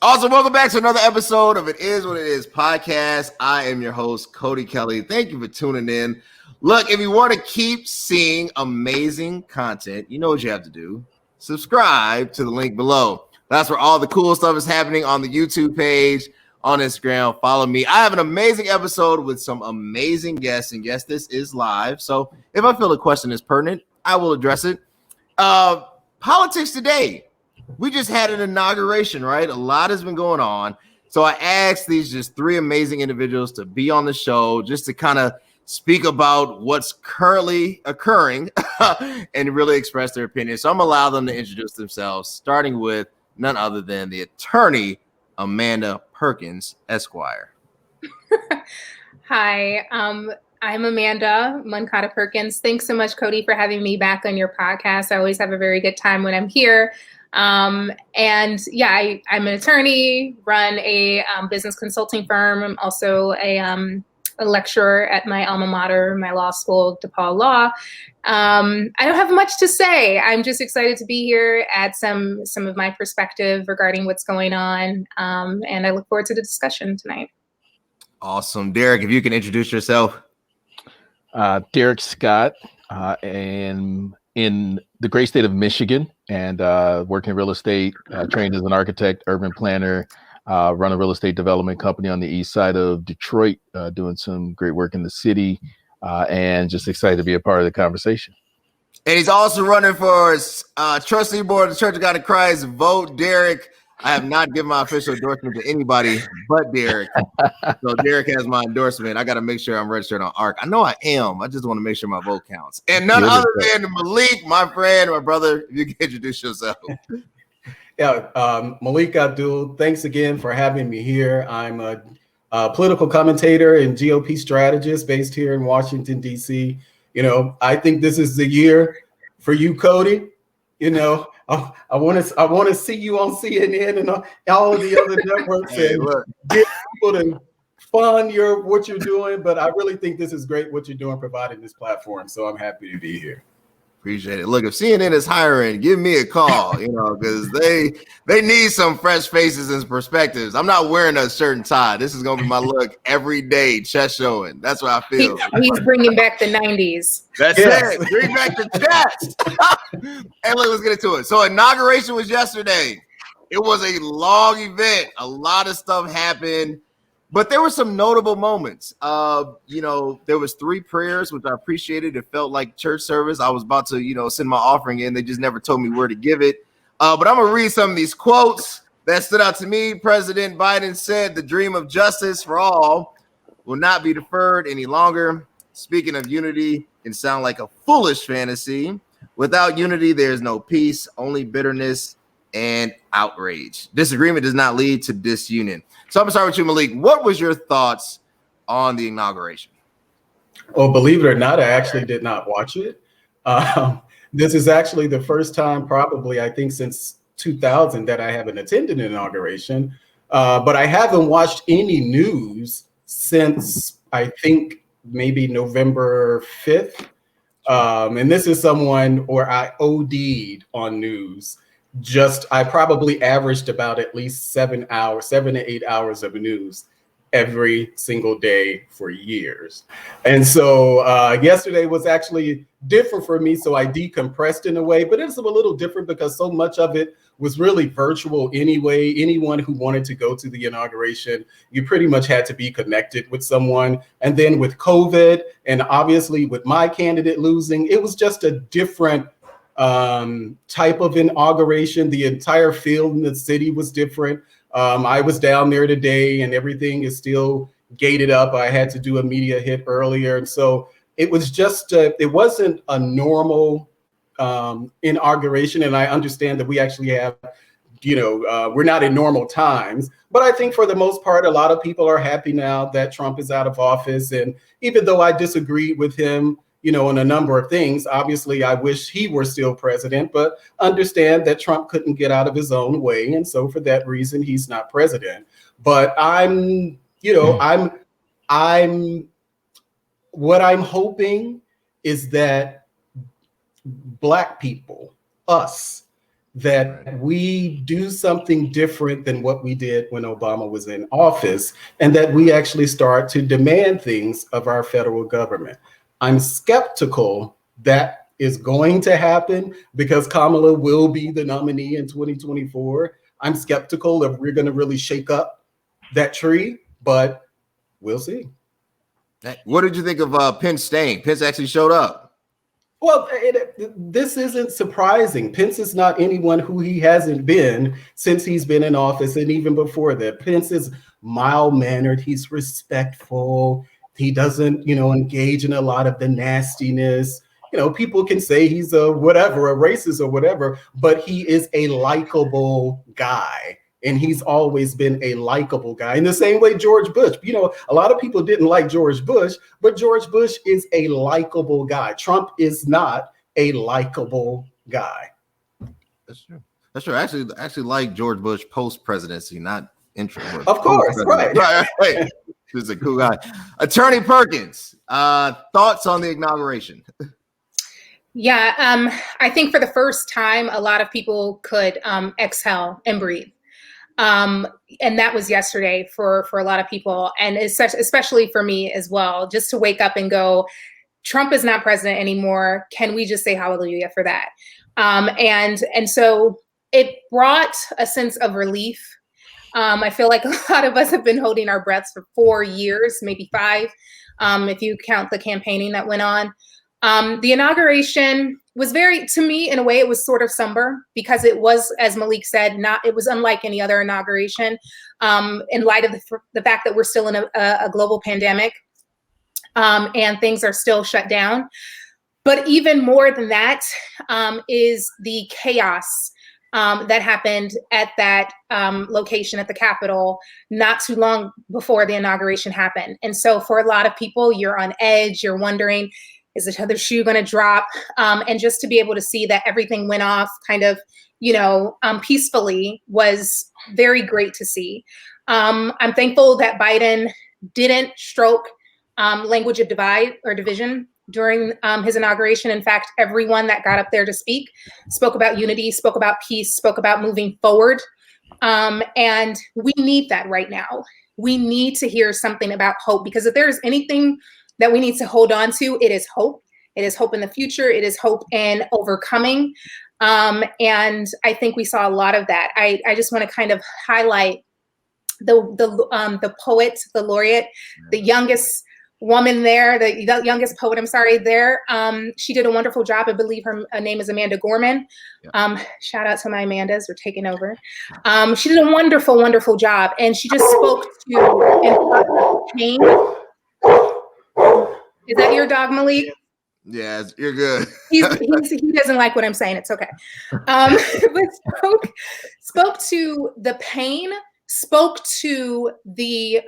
Also, welcome back to another episode of It Is What It Is podcast. I am your host, Cody Kelly. Thank you for tuning in. Look, if you want to keep seeing amazing content, you know what you have to do. Subscribe to the link below. That's where all the cool stuff is happening on the YouTube page, on Instagram. Follow me. I have an amazing episode with some amazing guests. And yes, this is live. So if I feel a question is pertinent, I will address it. Politics today. We just had an inauguration, right? A lot has been going on. So I asked these just three amazing individuals to be on the show just to kind of speak about what's currently occurring and really express their opinion. So I'm going to allow them to introduce themselves, starting with none other than the attorney, Amanda Perkins, Esquire. Hi, I'm Amanda Moncada Perkins. Thanks so much, Cody, for having me back on your podcast. I always have a very good time when I'm here. I'm an attorney, run a business consulting firm. I'm also a lecturer at my alma mater, my law school, DePaul Law. I don't have much to say. I'm just excited to be here, add some of my perspective regarding what's going on, and I look forward to the discussion tonight. Awesome. Derric, if you can introduce yourself. Derric Scott, and in the great state of Michigan, and working in real estate, trained as an architect, urban planner, run a real estate development company on the east side of Detroit, doing some great work in the city, and just excited to be a part of the conversation. And he's also running for trustee board of the Church of God in Christ. Vote Derric. I have not given my official endorsement to anybody but Derric. So Derric has my endorsement. I got to make sure I'm registered on ARC. I know I am. I just want to make sure my vote counts. And none other than Melik, my friend, my brother. If you can introduce yourself. Melik Abdul, thanks again for having me here. I'm a political commentator and GOP strategist based here in Washington, D.C. You know, I think this is the year for you, Cody. You know, I want to see you on CNN and all of the other networks and get people to fund what you're doing. But I really think this is great what you're doing, providing this platform. So I'm happy to be here. Appreciate it. Look, if CNN is hiring, give me a call, because they need some fresh faces and perspectives. I'm not wearing a shirt and tie. This is going to be my look every day, chest showing. That's what I feel. He's bringing back the 90s. That's it. Bring back the chest. Hey, look, let's get into it. So inauguration was yesterday. It was a long event. A lot of stuff happened. But there were some notable moments. There was 3 prayers, which I appreciated. It felt like church service. I was about to, send my offering in. They just never told me where to give it. But I'm going to read some of these quotes that stood out to me. President Biden said, "The dream of justice for all will not be deferred any longer. Speaking of unity can sound like a foolish fantasy. Without unity, there is no peace, only bitterness and outrage. Disagreement does not lead to disunion." So I'm gonna start with you, Melik. What was your thoughts on the inauguration? Well, believe it or not, I actually did not watch it. This is actually the first time, probably, I think, since 2000 that I haven't attended an inauguration. But I haven't watched any news since, I think, maybe November 5th. And this is someone where I OD'd on news. I probably averaged about at least 7 to 8 hours of news every single day for years. And so yesterday was actually different for me. So I decompressed in a way, but it's a little different because so much of it was really virtual anyway. Anyone who wanted to go to the inauguration, you pretty much had to be connected with someone. And then with COVID, and obviously with my candidate losing, it was just a different type of inauguration. The entire field in the city was different. I was down there today and everything is still gated up. I had to do a media hit earlier. And so it was just, it wasn't a normal inauguration. And I understand that we actually have, we're not in normal times, but I think for the most part, a lot of people are happy now that Trump is out of office. And even though I disagreed with him, on a number of things, obviously I wish he were still president, but understand that Trump couldn't get out of his own way. And so for that reason, he's not president. But what I'm hoping is that Black people, us, that we do something different than what we did when Obama was in office, and that we actually start to demand things of our federal government. I'm skeptical that is going to happen because Kamala will be the nominee in 2024. I'm skeptical if we're going to really shake up that tree, but we'll see. What did you think of Pence staying? Pence actually showed up. Well, this isn't surprising. Pence is not anyone who he hasn't been since he's been in office, and even before that. Pence is mild-mannered. He's respectful. He doesn't, engage in a lot of the nastiness. People can say he's a racist or whatever, but he is a likable guy. And he's always been a likable guy. In the same way George Bush, a lot of people didn't like George Bush, but George Bush is a likable guy. Trump is not a likable guy. That's true. That's true. I actually like George Bush post-presidency, not intro. Of course, right. He's a cool guy. Attorney Perkins, thoughts on the inauguration? Yeah, I think for the first time, a lot of people could exhale and breathe. And that was yesterday for a lot of people, and especially for me as well, just to wake up and go, Trump is not president anymore. Can we just say hallelujah for that? And so it brought a sense of relief. I feel like a lot of us have been holding our breaths for 4 years, maybe 5, if you count the campaigning that went on. The inauguration was to me, in a way, it was sort of somber because it was, as Melik said, it was unlike any other inauguration in light of the fact that we're still in a global pandemic and things are still shut down. But even more than that is the chaos that happened at that location at the Capitol not too long before the inauguration happened. And so for a lot of people, you're on edge, you're wondering, is the other shoe going to drop? And just to be able to see that everything went off kind of, peacefully was very great to see. I'm thankful that Biden didn't stroke language of divide or division during his inauguration. In fact, everyone that got up there to speak spoke about unity, spoke about peace, spoke about moving forward. And we need that right now. We need to hear something about hope, because if there's anything that we need to hold on to, it is hope. It is hope in the future. It is hope in overcoming. And I think we saw a lot of that. I just want to kind of highlight the poet, the laureate, the youngest woman there, the youngest poet, there. She did a wonderful job. I believe her name is Amanda Gorman. Yep. Shout out to my Amandas for taking over. She did a wonderful, wonderful job. And she just spoke to pain. Is that your dog, Melik? Yeah, you're good. He doesn't like what I'm saying. It's okay. But spoke to the pain, spoke to the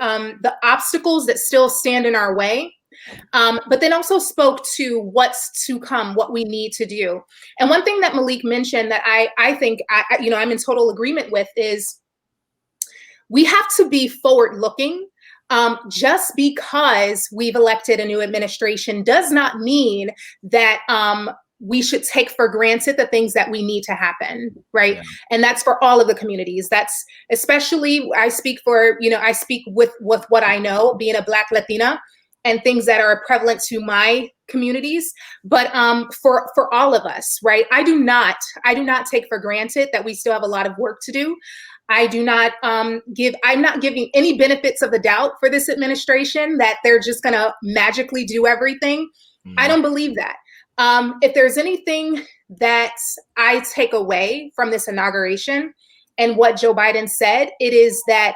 obstacles that still stand in our way, but then also spoke to what's to come, what we need to do. And one thing that Melik mentioned that I think I'm in total agreement with is we have to be forward-looking. Just because we've elected a new administration does not mean that we should take for granted the things that we need to happen, right? Yeah. And that's for all of the communities. That's especially, I speak with what I know, being a Black Latina, and things that are prevalent to my communities. But for all of us, right? I do not take for granted that we still have a lot of work to do. I'm not giving any benefits of the doubt for this administration that they're just going to magically do everything. Mm-hmm. I don't believe that. If there's anything that I take away from this inauguration and what Joe Biden said, it is that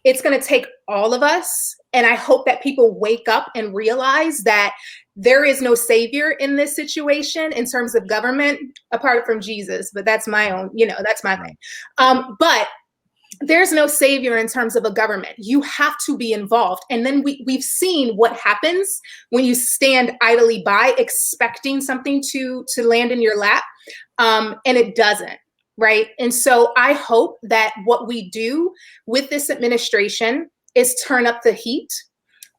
it's going to take all of us. And I hope that people wake up and realize that there is no savior in this situation in terms of government, apart from Jesus. But that's my own, that's my thing. But there's no savior in terms of a government. You have to be involved. And then we've seen what happens when you stand idly by expecting something to land in your lap, and it doesn't, right? And so I hope that what we do with this administration is turn up the heat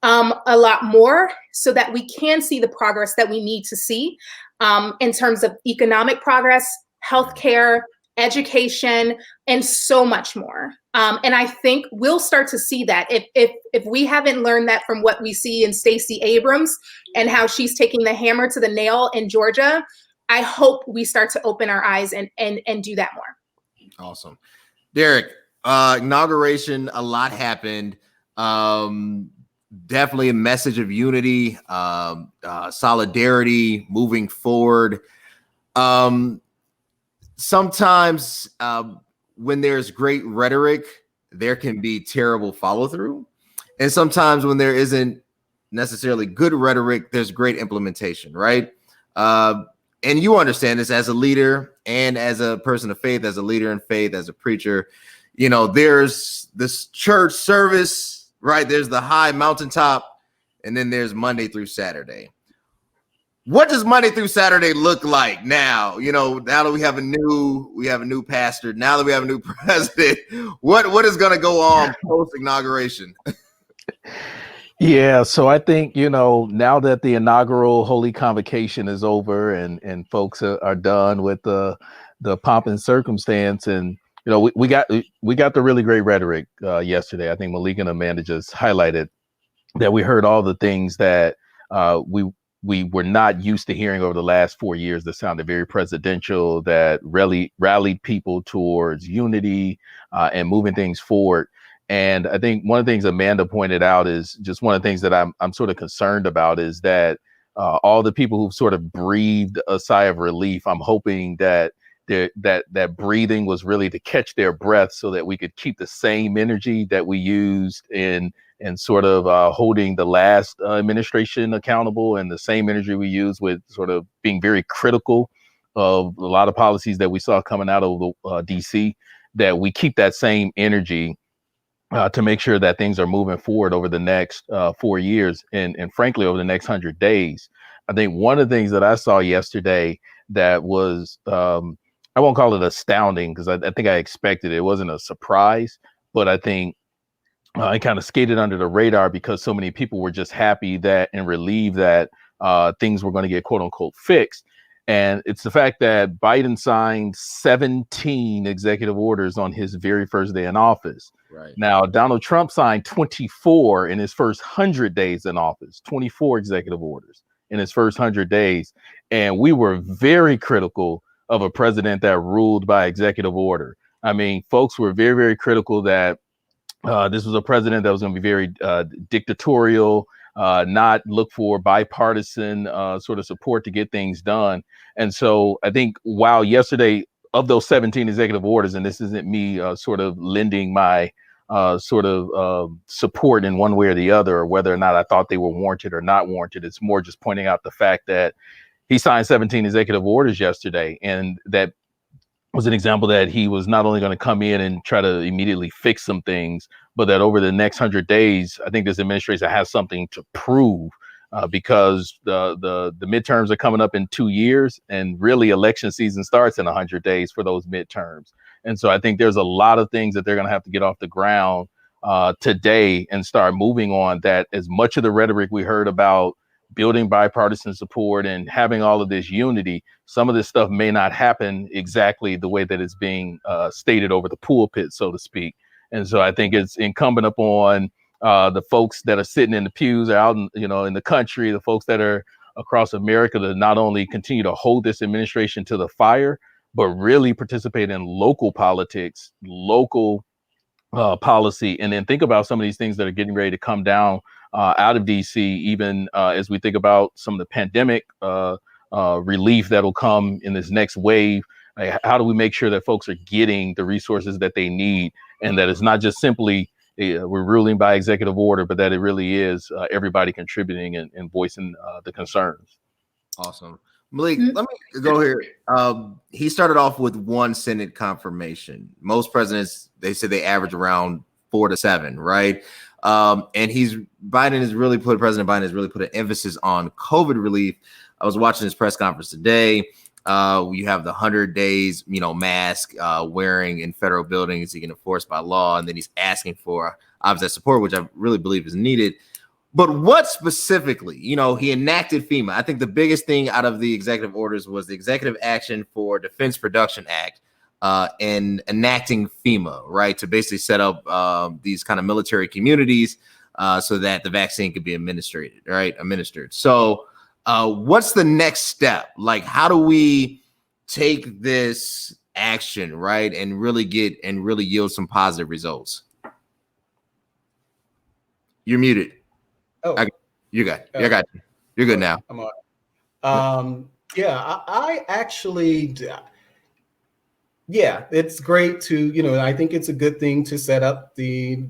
a lot more so that we can see the progress that we need to see in terms of economic progress, healthcare, education, and so much more. And I think we'll start to see that if we haven't learned that from what we see in Stacey Abrams and how she's taking the hammer to the nail in Georgia. I hope we start to open our eyes and do that more. Awesome. Derric, inauguration, a lot happened. Definitely a message of unity, solidarity, moving forward. Sometimes when there's great rhetoric, there can be terrible follow through. And sometimes when there isn't necessarily good rhetoric, there's great implementation, right? And you understand this as a leader and as a person of faith, as a leader in faith, as a preacher. You know, there's this church service, right? There's the high mountaintop, and then there's Monday through Saturday. What does Monday through Saturday look like now? You know, now that we have a new pastor, now that we have a new president, what is going to go on post inauguration? Yeah, so I think, you know, now that the inaugural Holy Convocation is over and folks are done with the pomp and circumstance, and you know, we got the really great rhetoric yesterday. I think Melik and Amanda just highlighted that we heard all the things that we were not used to hearing over the last 4 years that sounded very presidential, that really rallied people towards unity and moving things forward. And I think one of the things Amanda pointed out is just one of the things that I'm sort of concerned about is that all the people who've sort of breathed a sigh of relief, I'm hoping that that breathing was really to catch their breath so that we could keep the same energy that we used in sort of holding the last administration accountable, and the same energy we use with sort of being very critical of a lot of policies that we saw coming out of DC, that we keep that same energy to make sure that things are moving forward over the next 4 years and frankly, over the next 100 days. I think one of the things that I saw yesterday that was, I won't call it astounding because I think I expected it. It wasn't a surprise, but I think it kind of skated under the radar because so many people were just happy that and relieved that things were going to get quote unquote fixed. And it's the fact that Biden signed 17 executive orders on his very first day in office. Right. Now, Donald Trump signed 24 in his first 100 days in office, 24 executive orders in his first 100 days. And we were very critical of a president that ruled by executive order. I mean, folks were very, very critical that this was a president that was going to be very dictatorial, not look for bipartisan sort of support to get things done. And so I think while yesterday of those 17 executive orders, and this isn't me sort of lending my sort of support in one way or the other, or whether or not I thought they were warranted or not warranted, it's more just pointing out the fact that he signed 17 executive orders yesterday, and that was an example that he was not only going to come in and try to immediately fix some things, but that over the next 100 days, I think this administration has something to prove because the midterms are coming up in 2 years, and really election season starts in 100 days for those midterms. And so I think there's a lot of things that they're going to have to get off the ground today and start moving on, that as much of the rhetoric we heard about building bipartisan support and having all of this unity, some of this stuff may not happen exactly the way that it's being stated over the pulpit, so to speak. And so I think it's incumbent upon the folks that are sitting in the pews or out in the country, the folks that are across America, to not only continue to hold this administration to the fire, but really participate in local politics, local policy, and then think about some of these things that are getting ready to come down out of DC, even as we think about some of the pandemic relief that'll come in this next wave. How do we make sure that folks are getting the resources that they need, and that it's not just simply we're ruling by executive order, but that it really is everybody contributing and voicing the concerns. Awesome. Melik, let me go here. He started off with one Senate confirmation. Most presidents, they said they average around 4 to 7, right? And President Biden has really put an emphasis on COVID relief. I was watching his press conference today. You have the 100 days, mask wearing in federal buildings he can enforce by law, and then he's asking for obviously support, which I really believe is needed. But what specifically, he enacted FEMA. I think the biggest thing out of the executive orders was the Executive Action for Defense Production Act. in enacting FEMA, right, to basically set up these kind of military communities so that the vaccine could be administered. So what's the next step? Like, how do we take this action, right, and really yield some positive results? You're muted. Oh, you got you. You're good now. I'm on. I actually, it's great to, I think it's a good thing to set up the,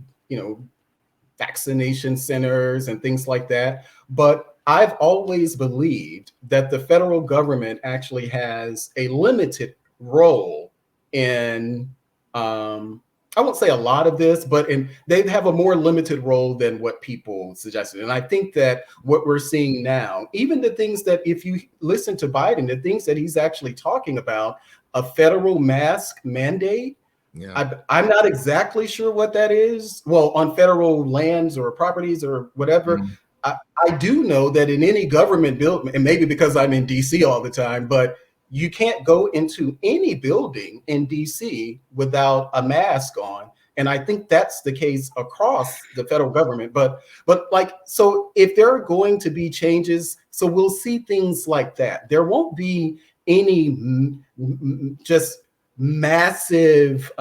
vaccination centers and things like that. But I've always believed that the federal government actually has a limited role in, I won't say a lot of this, but they have a more limited role than what people suggested. And I think that what we're seeing now, even the things that, if you listen to Biden, the things that he's actually talking about, a federal mask mandate, I'm not exactly sure what that is. Well, on federal lands or properties or whatever. I do know that in any government building, and maybe because I'm in DC all the time, but you can't go into any building in DC without a mask on. And I think that's the case across the federal government. But so if there are going to be changes, so we'll see things like that. There won't be any just massive,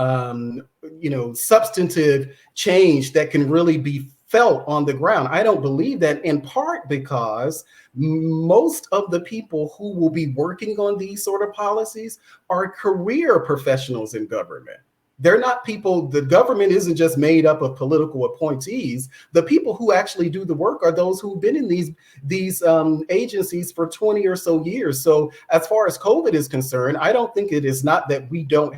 substantive change that can really be felt on the ground. I don't believe that, in part because most of the people who will be working on these sort of policies are career professionals in government. They're not people, the government isn't just made up of political appointees. The people who actually do the work are those who've been in these agencies for 20 or so years. So as far as COVID is concerned, I don't think it is not that we don't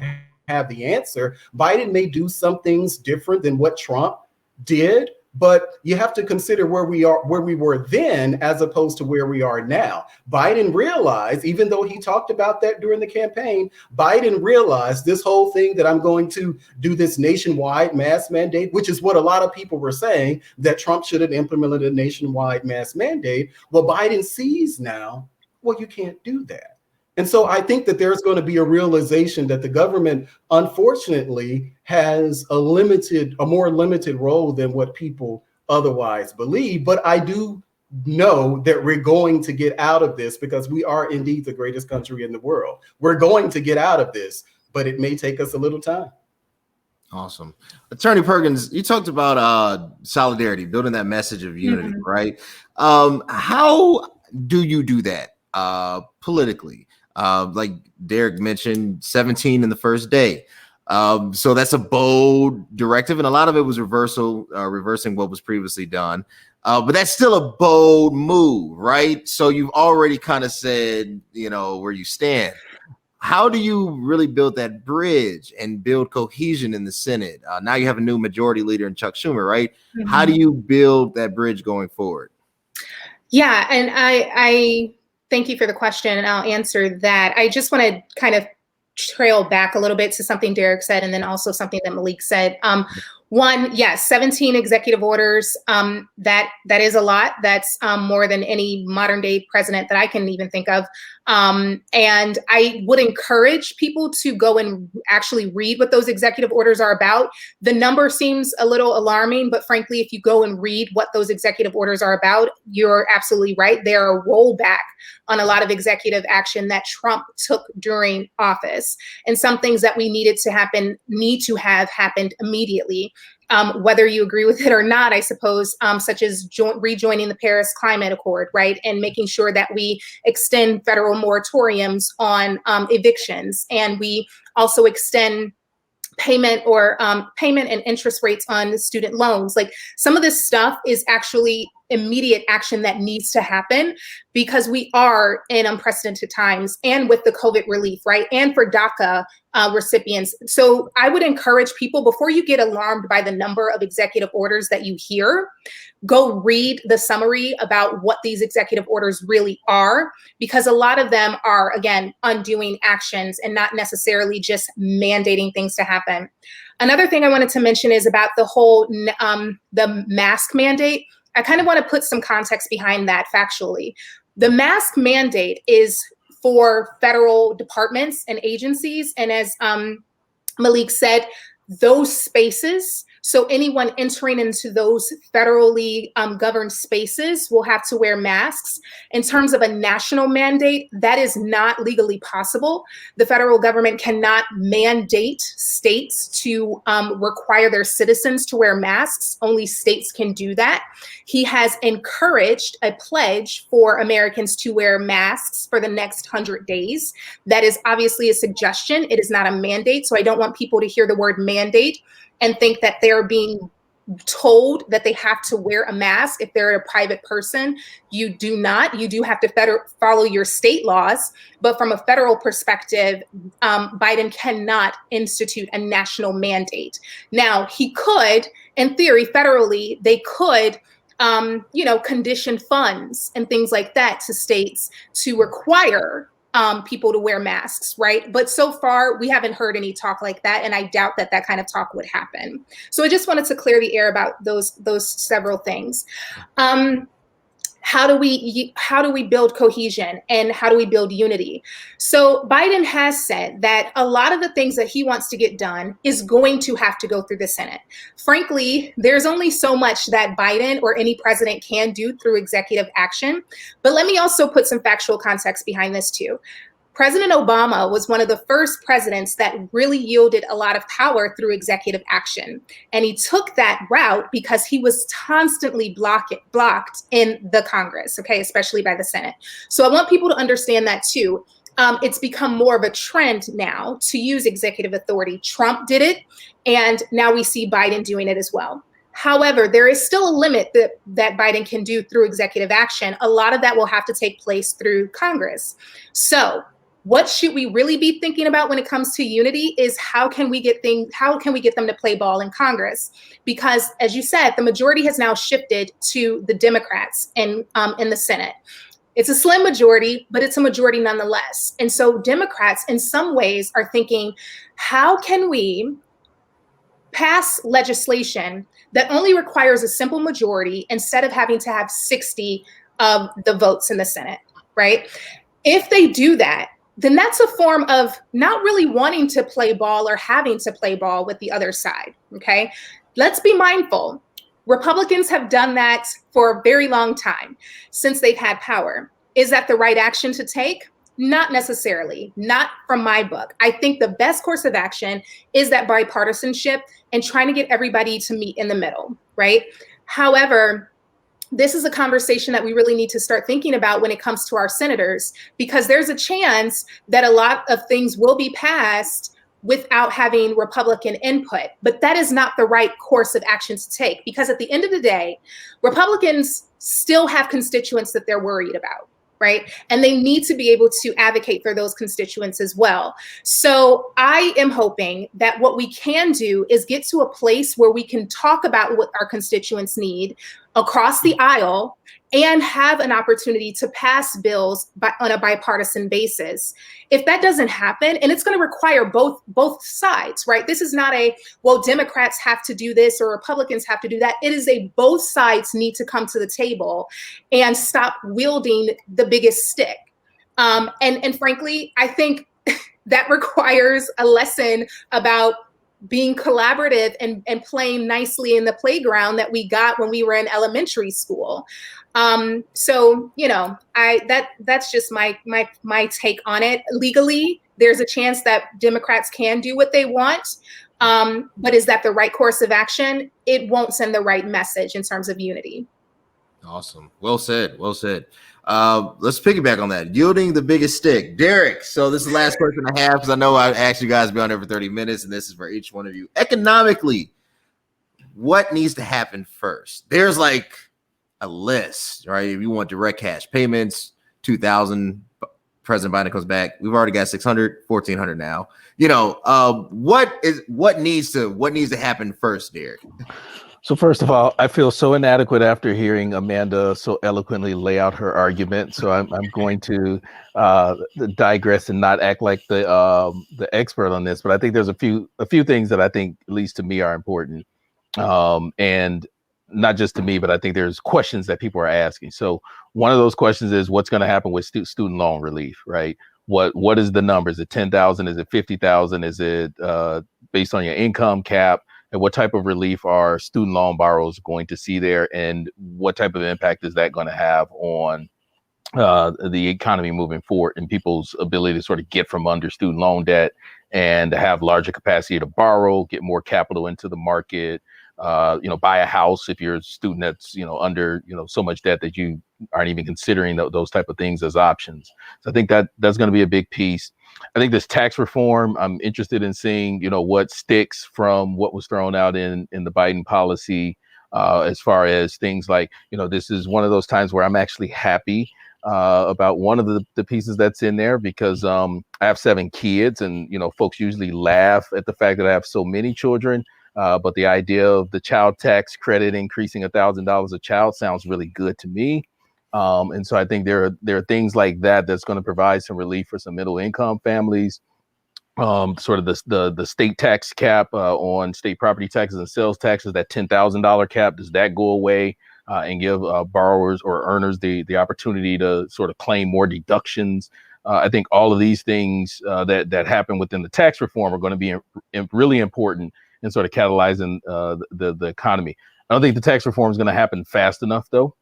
have the answer. Biden may do some things different than what Trump did, but you have to consider where we were then as opposed to where we are now. Biden realized, even though he talked about that during the campaign, Biden realized this whole thing that I'm going to do this nationwide mask mandate, which is what a lot of people were saying, that Trump should have implemented a nationwide mask mandate. Well, Biden sees now, well, you can't do that. And so I think that there's going to be a realization that the government, unfortunately, has a more limited role than what people otherwise believe. But I do know that we're going to get out of this because we are indeed the greatest country in the world. We're going to get out of this, but it may take us a little time. Awesome. Attorney Perkins, you talked about solidarity, building that message of unity, right? How do you do that politically? Like Derric mentioned, 17 in the first day. So that's a bold directive, and a lot of it was reversing what was previously done. But that's still a bold move, right? So you've already kind of said, where you stand. How do you really build that bridge and build cohesion in the Senate? Now you have a new majority leader in Chuck Schumer, right? How do you build that bridge going forward? Yeah, and I thank you for the question, and I'll answer that. I just want to kind of trail back a little bit to something Derric said, and then also something that Melik said. One, yes, 17 executive orders. That is a lot. That's more than any modern day president that I can even think of. And I would encourage people to go and actually read what those executive orders are about. The number seems a little alarming, but frankly, if you go and read what those executive orders are about, you're absolutely right. They're a rollback on a lot of executive action that Trump took during office, and some things that we need to have happened immediately. Whether you agree with it or not, I suppose, such as rejoining the Paris Climate Accord, right? And making sure that we extend federal moratoriums on evictions. And we also extend payment and interest rates on student loans. Like, some of this stuff is actually immediate action that needs to happen because we are in unprecedented times, and with the COVID relief, right? And for DACA recipients. So I would encourage people, before you get alarmed by the number of executive orders that you hear, go read the summary about what these executive orders really are, because a lot of them are, again, undoing actions and not necessarily just mandating things to happen. Another thing I wanted to mention is about the whole the mask mandate. I kind of want to put some context behind that factually. The mask mandate is for federal departments and agencies. And as Melik said, those spaces, so anyone entering into those federally governed spaces will have to wear masks. In terms of a national mandate, that is not legally possible. The federal government cannot mandate states to require their citizens to wear masks. Only states can do that. He has encouraged a pledge for Americans to wear masks for the next 100 days. That is obviously a suggestion. It is not a mandate. So I don't want people to hear the word mandate and think that they're being told that they have to wear a mask. If they're a private person, you do not. You do have to follow your state laws. But from a federal perspective, Biden cannot institute a national mandate. Now, he could, in theory, federally, they could condition funds and things like that to states to require people to wear masks, right? But so far, we haven't heard any talk like that, and I doubt that that kind of talk would happen. So I just wanted to clear the air about those several things. How do we build cohesion and how do we build unity? So Biden has said that a lot of the things that he wants to get done is going to have to go through the Senate. Frankly, there's only so much that Biden or any president can do through executive action. But let me also put some factual context behind this too. President Obama was one of the first presidents that really yielded a lot of power through executive action. And he took that route because he was constantly blocked in the Congress, okay, especially by the Senate. So I want people to understand that too. It's become more of a trend now to use executive authority. Trump did it, and now we see Biden doing it as well. However, there is still a limit that Biden can do through executive action. A lot of that will have to take place through Congress. So what should we really be thinking about when it comes to unity is how can we get them to play ball in Congress? Because as you said, the majority has now shifted to the Democrats in the Senate. It's a slim majority, but it's a majority nonetheless. And so Democrats in some ways are thinking, how can we pass legislation that only requires a simple majority instead of having to have 60 of the votes in the Senate, right? If they do that, then that's a form of not really wanting to play ball or having to play ball with the other side, okay? Let's be mindful. Republicans have done that for a very long time since they've had power. Is that the right action to take? Not necessarily, not from my book. I think the best course of action is that bipartisanship and trying to get everybody to meet in the middle, right? However, this is a conversation that we really need to start thinking about when it comes to our senators, because there's a chance that a lot of things will be passed without having Republican input. But that is not the right course of action to take, because at the end of the day, Republicans still have constituents that they're worried about, right? And they need to be able to advocate for those constituents as well. So I am hoping that what we can do is get to a place where we can talk about what our constituents need across the aisle and have an opportunity to pass bills on a bipartisan basis. If that doesn't happen, and it's going to require both sides, right? This is not well, Democrats have to do this or Republicans have to do that. It is both sides need to come to the table and stop wielding the biggest stick. And frankly, I think that requires a lesson about being collaborative and playing nicely in the playground that we got when we were in elementary school. So, that's just my take on it. Legally, there's a chance that Democrats can do what they want. But is that the right course of action? It won't send the right message in terms of unity. Awesome. Well said. Well said. Let's piggyback on that. Yielding the biggest stick. Derric, so this is the last question I have because I know I asked you guys to be on there for 30 minutes, and this is for each one of you. Economically, what needs to happen first? There's like a list, right? If you want direct cash payments, 2,000, President Biden comes back. We've already got 600, 1,400 now. What needs to happen first, Derric? So first of all, I feel so inadequate after hearing Amanda so eloquently lay out her argument. So I'm going to digress and not act like the expert on this. But I think there's a few things that I think, at least to me, are important, and not just to me, but I think there's questions that people are asking. So one of those questions is what's going to happen with student loan relief, right? What is the number? Is it 10,000? Is it 50,000? Is it based on your income cap, and what type of relief are student loan borrowers going to see there, and what type of impact is that going to have on the economy moving forward and people's ability to sort of get from under student loan debt and have larger capacity to borrow, get more capital into the market, buy a house if you're a student that's, under, so much debt that you aren't even considering those type of things as options. So I think that's going to be a big piece. I think this tax reform, I'm interested in seeing, what sticks from what was thrown out in the Biden policy, as far as things like, this is one of those times where I'm actually happy about one of the pieces that's in there, because I have 7 kids, and folks usually laugh at the fact that I have so many children, but the idea of the child tax credit increasing $1,000 a child sounds really good to me. And so I think there are things like that's going to provide some relief for some middle income families. Sort of the state tax cap on state property taxes and sales taxes, that $10,000 cap, does that go away? And give borrowers or earners the opportunity to sort of claim more deductions. I think all of these things that happen within the tax reform are going to be really important in sort of catalyzing the economy. I don't think the tax reform is going to happen fast enough, though.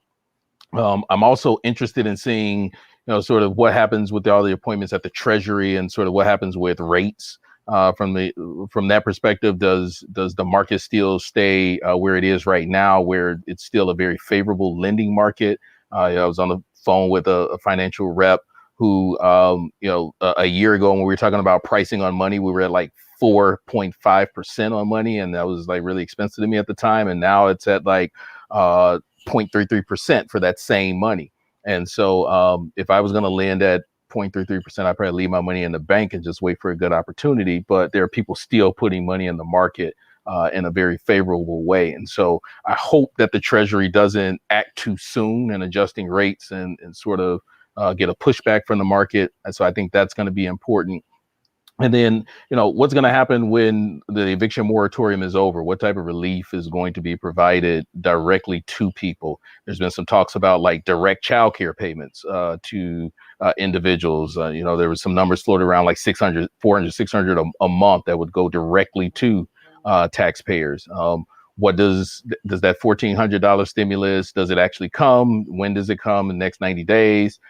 I'm also interested in seeing, sort of what happens with all the appointments at the Treasury, and sort of what happens with rates. From that perspective, does the market still stay where it is right now, where it's still a very favorable lending market? I was on the phone with a financial rep who, a year ago when we were talking about pricing on money, we were at like 4.5% on money, and that was like really expensive to me at the time. And now it's at like 0.33% for that same money. And so if I was going to lend at 0.33%, I'd probably leave my money in the bank and just wait for a good opportunity. But there are people still putting money in the market in a very favorable way. And so I hope that the Treasury doesn't act too soon in adjusting rates and sort of get a pushback from the market. And so I think that's going to be important. And then, what's going to happen when the eviction moratorium is over? What type of relief is going to be provided directly to people? There's been some talks about like direct child care payments to individuals. There was some numbers floated around like 600, 400, 600 a month that would go directly to taxpayers. What does that $1,400 stimulus, does it actually come? When does it come? In the next 90 days?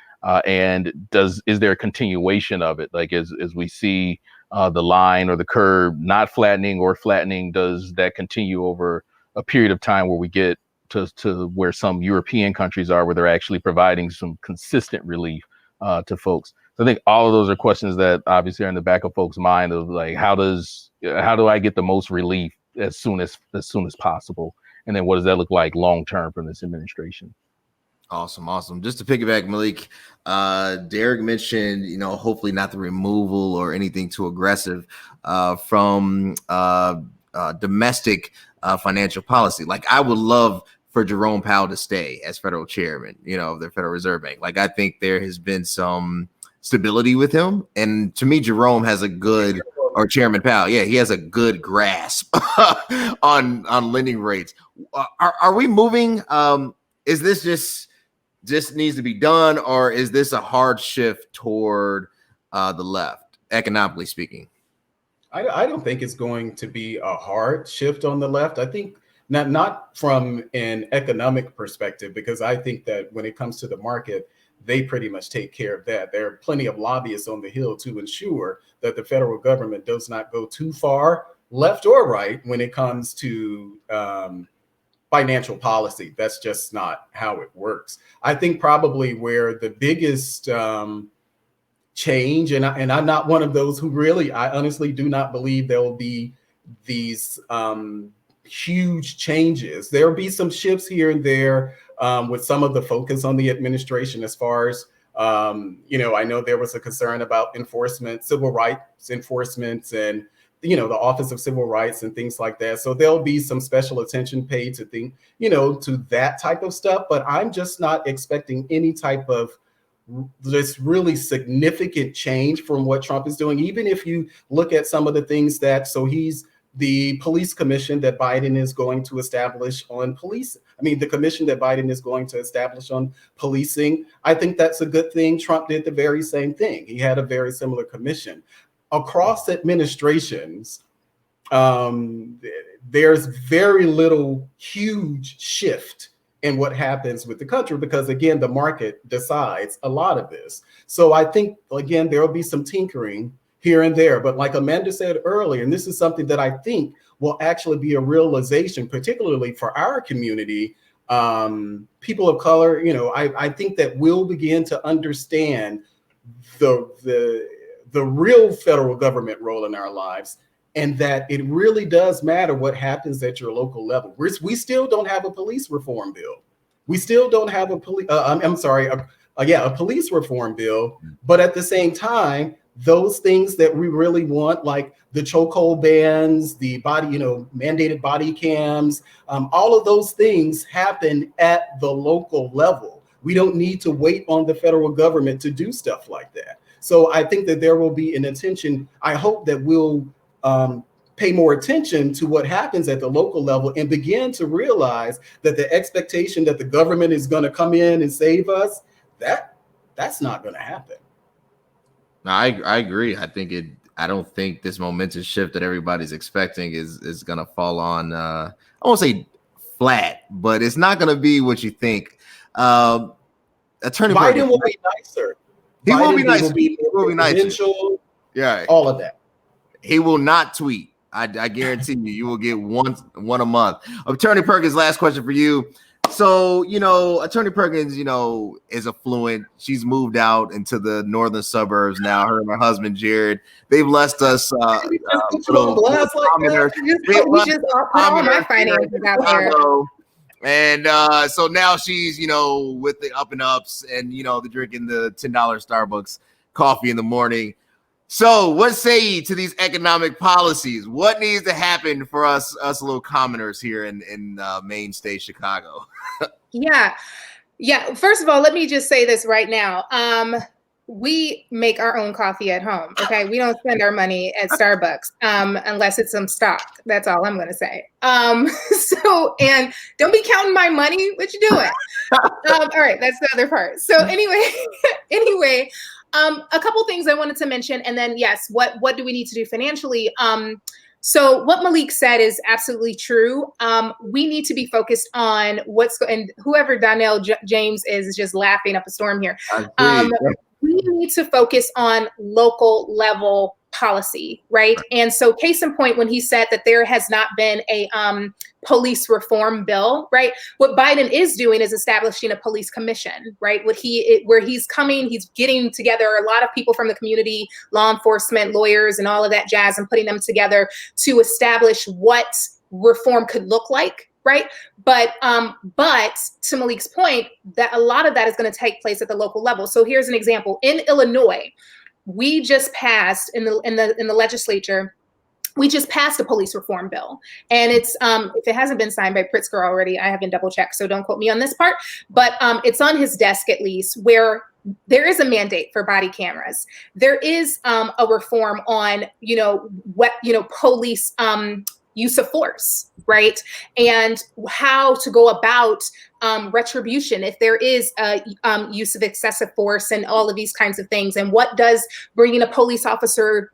And is there a continuation of it? Like as we see the line or the curve not flattening or flattening, does that continue over a period of time where we get to where some European countries are, where they're actually providing some consistent relief to folks? So I think all of those are questions that obviously are in the back of folks' mind of like, how do I get the most relief as soon as possible? And then what does that look like long term from this administration? Awesome. Just to piggyback, Melik, Derric mentioned, hopefully not the removal or anything too aggressive from domestic financial policy. Like, I would love for Jerome Powell to stay as federal chairman, of the Federal Reserve Bank. Like, I think there has been some stability with him. And to me, Jerome has or Chairman Powell, he has a good grasp on lending rates. Are we moving? Is this just needs to be done, or is this a hard shift toward the left, economically speaking? I don't think it's going to be a hard shift on the left. I think not from an economic perspective, because I think that when it comes to the market, they pretty much take care of that. There are plenty of lobbyists on the Hill to ensure that the federal government does not go too far left or right when it comes to financial policy. That's just not how it works. I think probably where the biggest change, and I'm not one of those who I honestly do not believe there will be these huge changes. There will be some shifts here and there with some of the focus on the administration as far as, I know there was a concern about enforcement, civil rights enforcement, and the Office of Civil Rights and things like that. So there'll be some special attention paid to to that type of stuff. But I'm just not expecting any type of this really significant change from what Trump is doing. Even if you look at some of the things he's the police commission that Biden is going to establish on police. The commission that Biden is going to establish on policing. I think that's a good thing. Trump did the very same thing. He had a very similar commission. Across administrations, there's very little huge shift in what happens with the country because, again, the market decides a lot of this. So I think, again, there will be some tinkering here and there. But like Amanda said earlier, and this is something that I think will actually be a realization, particularly for our community, people of color, I think that we'll begin to understand the real federal government role in our lives, and that it really does matter what happens at your local level. We still don't have a police reform bill. We still don't have a police reform bill. But at the same time, those things that we really want, like the chokehold bans, the body, mandated body cams, all of those things happen at the local level. We don't need to wait on the federal government to do stuff like that. So I think that there will be an attention. I hope that we'll pay more attention to what happens at the local level and begin to realize that the expectation that the government is going to come in and save us, that's not going to happen. No, I agree. I don't think this momentous shift that everybody's expecting is going to fall on, I won't say flat, but it's not going to be what you think. Attorney Biden Perkins, will be nicer. He will be nicer. He will be nicer. Yeah, all of that. He will not tweet. I guarantee you will get one a month. Attorney Perkins, last question for you. So, Attorney Perkins, is affluent. She's moved out into the northern suburbs now. Her and her husband, Jared, they've left us. All my finances out there. And so now she's, with the up and ups and, the drinking the $10 Starbucks coffee in the morning. So what say ye to these economic policies? What needs to happen for us little commoners here in Main State Chicago? Yeah. First of all, let me just say this right now. We make our own coffee at home. Okay. We don't spend our money at Starbucks unless it's some stock. That's all I'm going to say. And don't be counting my money. What you doing? All right. That's the other part. So anyway, a couple things I wanted to mention, and then yes, what do we need to do financially? So what Melik said is absolutely true. We need to be focused on and whoever Donnell James is just laughing up a storm here. We need to focus on local level policy, right? And so case in point, when he said that there has not been a police reform bill, right? What Biden is doing is establishing a police commission, right? Where he's getting together a lot of people from the community, law enforcement, lawyers, and all of that jazz, and putting them together to establish what reform could look like, right? But to Melik's point, that a lot of that is going to take place at the local level. So here's an example. In Illinois, we just passed in the legislature, we just passed a police reform bill. And it's if it hasn't been signed by Pritzker already, I haven't double checked, so don't quote me on this part, but it's on his desk at least, where there is a mandate for body cameras. There is a reform on police use of force, right? And how to go about retribution if there is a use of excessive force and all of these kinds of things. And what does bringing a police officer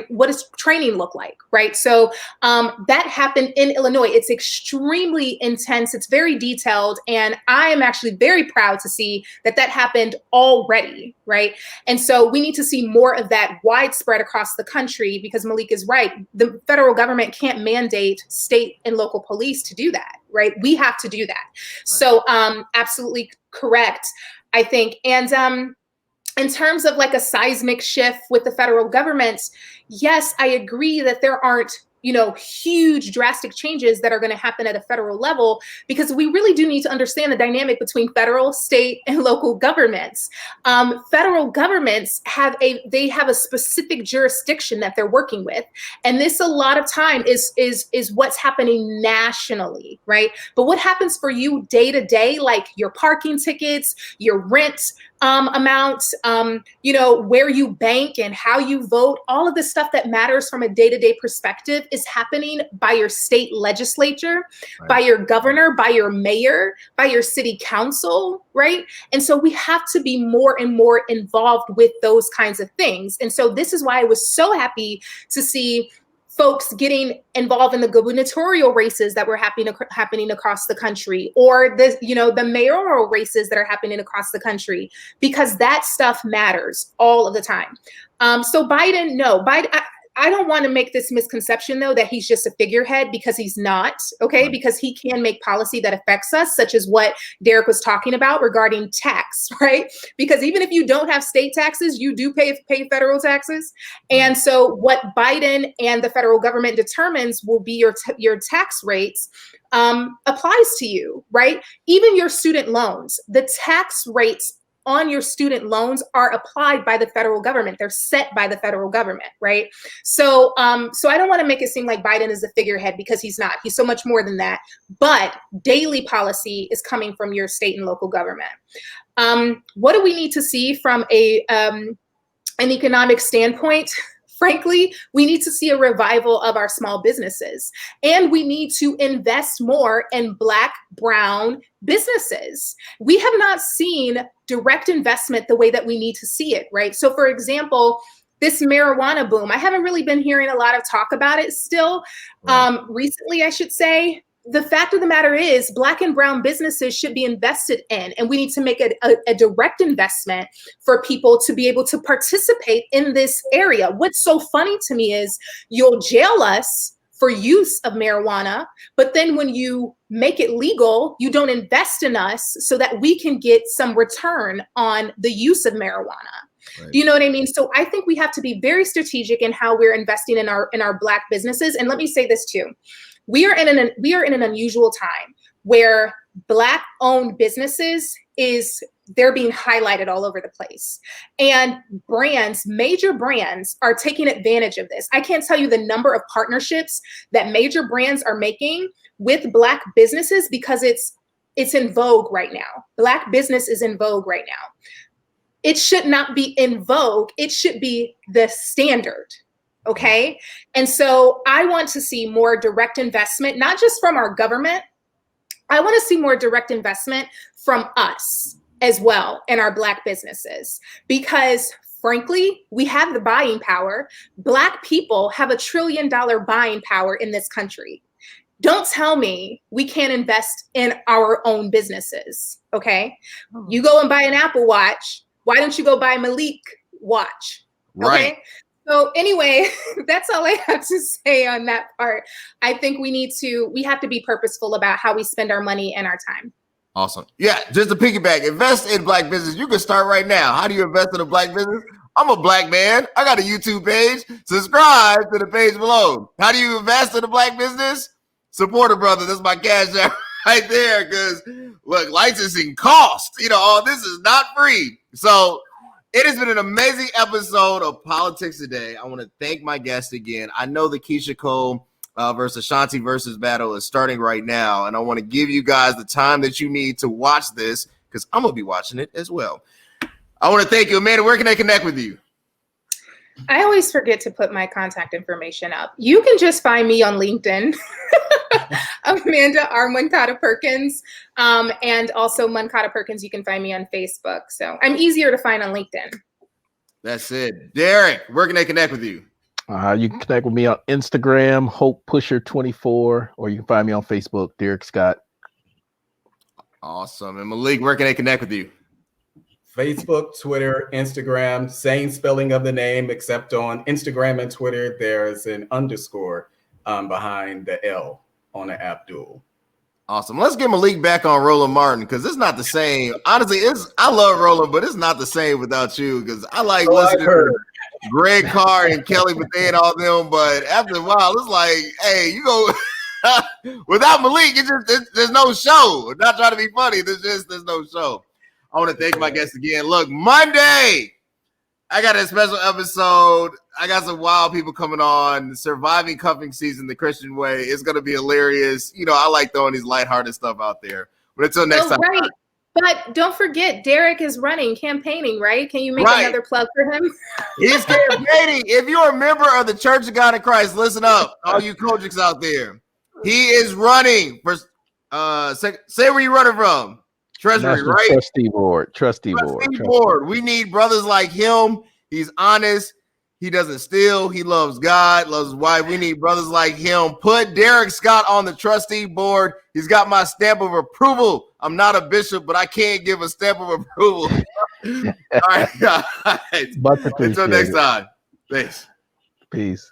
what does training look like, right? So that happened in Illinois. It's extremely intense. It's very detailed. And I am actually very proud to see that happened already, right? And so we need to see more of that widespread across the country, because Melik is right. The federal government can't mandate state and local police to do that, right? We have to do that. Right. So absolutely correct, I think. And in terms of like a seismic shift with the federal government, yes, I agree that there aren't, huge drastic changes that are going to happen at a federal level, because we really do need to understand the dynamic between federal, state, and local governments. Federal governments have a specific jurisdiction that they're working with. And this a lot of time is what's happening nationally, right? But what happens for you day to day, like your parking tickets, your rent amount, where you bank and how you vote, all of the stuff that matters from a day-to-day perspective is happening by your state legislature, right, by your governor, by your mayor, by your city council, right? And so we have to be more and more involved with those kinds of things. And so this is why I was so happy to see folks getting involved in the gubernatorial races that were happening across the country, or the mayoral races that are happening across the country, because that stuff matters all of the time. So Biden, no, I don't want to make this misconception, though, that he's just a figurehead, because he's not, okay? Right. Because he can make policy that affects us, such as what Derric was talking about regarding tax, right? Because even if you don't have state taxes, you do pay federal taxes. And so what Biden and the federal government determines will be your tax rates applies to you, right? Even your student loans, the tax rates on your student loans are applied by the federal government. They're set by the federal government, right? So I don't want to make it seem like Biden is a figurehead, because he's not. He's so much more than that. But daily policy is coming from your state and local government. What do we need to see from an economic standpoint? Frankly, we need to see a revival of our small businesses, and we need to invest more in Black, brown businesses. We have not seen direct investment the way that we need to see it, right? So for example, this marijuana boom, I haven't really been hearing a lot of talk about it still. Recently, I should say. The fact of the matter is, Black and brown businesses should be invested in, and we need to make a direct investment for people to be able to participate in this area. What's so funny to me is you'll jail us for use of marijuana, but then when you make it legal, you don't invest in us so that we can get some return on the use of marijuana. Right. Do you know what I mean? So I think we have to be very strategic in how we're investing in our Black businesses. And let me say this too. We are in an unusual time where Black-owned businesses they're being highlighted all over the place. And major brands are taking advantage of this. I can't tell you the number of partnerships that major brands are making with Black businesses, because it's in vogue right now. Black business is in vogue right now. It should not be in vogue. It should be the standard. Okay. And so I want to see more direct investment, not just from our government. I want to see more direct investment from us as well in our Black businesses, because frankly, we have the buying power. Black people have $1 trillion buying power in this country. Don't tell me we can't invest in our own businesses. Okay. You go and buy an Apple Watch. Why don't you go buy Melik watch? Okay. Right. So anyway, that's all I have to say on that part. I think we have to be purposeful about how we spend our money and our time. Awesome. Yeah, just to piggyback, invest in Black business. You can start right now. How do you invest in a Black business? I'm a Black man. I got a YouTube page. Subscribe to the page below. How do you invest in a Black business? Support a brother. That's my cash app right there. Because look, licensing cost. All this is not free. So it has been an amazing episode of Politics Today. I want to thank my guest again. I know the Keisha Cole versus Ashanti versus battle is starting right now, and I want to give you guys the time that you need to watch this, because I'm going to be watching it as well. I want to thank you. Amanda, where can they connect with you? I always forget to put my contact information up. You can just find me on LinkedIn, Amanda R. Moncada Perkins, and also Moncada Perkins. You can find me on Facebook. So I'm easier to find on LinkedIn. That's it. Derric, where can they connect with you? You can connect with me on Instagram, HopePusher24, or you can find me on Facebook, Derric Scott. Awesome. And Melik, where can they connect with you? Facebook, Twitter, Instagram, same spelling of the name, except on Instagram and Twitter, there's an underscore behind the L on the Abdul. Awesome. Let's get Melik back on Roland Martin, because it's not the same. Honestly, I love Roland, but it's not the same without you, because I like listening to Greg Carr and Kelly Bethea and all them, but after a while, it's like, hey, you go without Melik, there's no show. I'm not trying to be funny. There's no show. I want to thank my guests again. Look, Monday, I got a special episode. I got some wild people coming on. Surviving cuffing season the Christian way. It's going to be hilarious. I like throwing these lighthearted stuff out there. But until next time. Right. But don't forget, Derric is campaigning, right? Can you make another plug for him? He's campaigning. If you're a member of the Church of God in Christ, listen up, all you Kojics out there. He is running for, say where you're running from. Treasury, National right? Trustee board. We need brothers like him. He's honest. He doesn't steal. He loves God, loves his wife. We need brothers like him. Put Derric Scott on the trustee board. He's got my stamp of approval. I'm not a bishop, but I can't give a stamp of approval. All right, guys. Much Until appreciated. next time. Thanks. Peace.